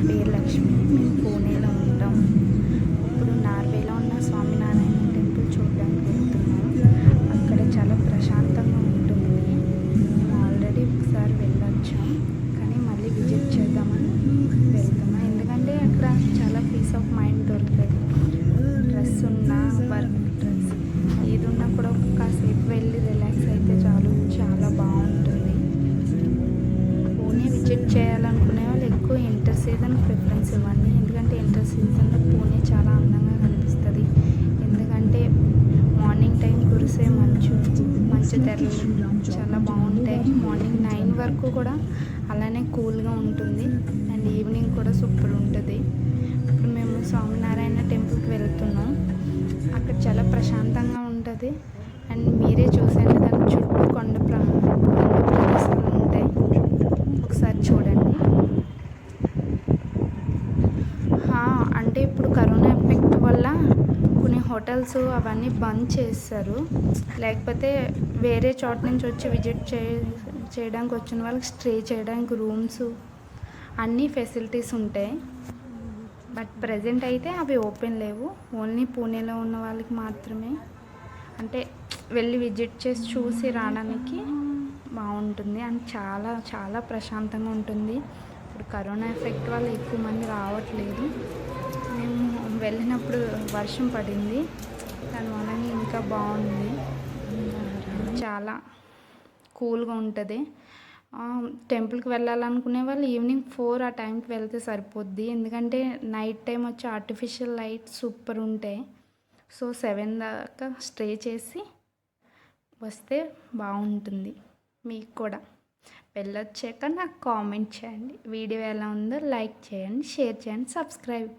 పేరు లక్ష్మి. మేము పూణేలో ఉంటాం. ఇప్పుడు నార్వేలో ఉన్న స్వామినారాయణ టెంపుల్ చూడడానికి వెళ్తున్నాం. అక్కడ చాలా ప్రశాంతంగా ఉంటుంది. మేము ఆల్రెడీ ఒకసారి వెళ్ళొచ్చాం, కానీ మళ్ళీ విజిట్ చేద్దామని వెళ్తున్నాం. ఎందుకంటే అక్కడ చాలా పీస్ ఆఫ్ మైండ్ దొరుకుతుంది. స్ట్రెస్ ఉన్నా, వర్క్ స్ట్రెస్ ఏది ఉన్నా కూడా కాసేపు వెళ్ళి రిలాక్స్ అయితే చాలు, చాలా బాగుంటుంది. పూణే విజిట్ చేయాలనుకునే వాళ్ళు ఎక్కువ ఇంటర్ సీజన్ ప్రిఫరెన్స్ ఇవ్వండి. ఎందుకంటే ఇంటర్ సీజన్లో పూణే చాలా అందంగా కనిపిస్తుంది. ఎందుకంటే మార్నింగ్ టైం కురిసే మంచు తెరలు చాలా బాగుంటాయి. మార్నింగ్ 9 వరకు కూడా అలానే కూల్గా ఉంటుంది. అండ్ ఈవినింగ్ కూడా సూపర్ ఉంటుంది. ఇప్పుడు మేము స్వామినారాయణ టెంపుల్కి వెళ్తున్నాం. అక్కడ చాలా ప్రశాంతంగా ఉంటుంది. అండ్ మీరే చూసాను, దాని చుట్టూ కొండ ప్రదేశాలు ఉంటాయి. ఒకసారి చూడండి. అంటే ఇప్పుడు కరోనా ఎఫెక్ట్ వల్ల కొన్ని హోటల్స్ అవన్నీ బంద్ చేస్తారు. లేకపోతే వేరే చోట నుంచి వచ్చి విజిట్ చేయడానికి వచ్చిన వాళ్ళకి స్టే చేయడానికి రూమ్స్ అన్నీ ఫెసిలిటీస్ ఉంటాయి. బట్ ప్రజెంట్ అయితే అవి ఓపెన్ లేవు. ఓన్లీ పూణేలో ఉన్న వాళ్ళకి మాత్రమే, అంటే వెళ్ళి విజిట్ చేసి చూసి రావడానికి బాగుంటుంది. అండ్ చాలా చాలా ప్రశాంతంగా ఉంటుంది. ఇప్పుడు కరోనా ఎఫెక్ట్ వల్ల ఎక్కువ మంది రావట్లేదు. మేము వెళ్ళినప్పుడు వర్షం పడింది, దానివల్ల ఇంకా బాగుంది. చాలా కూల్గా ఉంటుంది. టెంపుల్కి వెళ్ళాలనుకునే వాళ్ళు ఈవినింగ్ 4 ఆ టైంకి వెళ్తే సరిపోద్ది. ఎందుకంటే నైట్ టైం వచ్చి ఆర్టిఫిషియల్ లైట్ సూపర్ ఉంటాయి. సో 7 దాకా స్టే చేసి వస్తే బాగుంటుంది. మీకు కూడా వెళ్ళొచ్చాక నాకు కామెంట్ చేయండి. వీడియో ఎలా ఉందో లైక్ చేయండి, షేర్ చేయండి, సబ్స్క్రైబ్.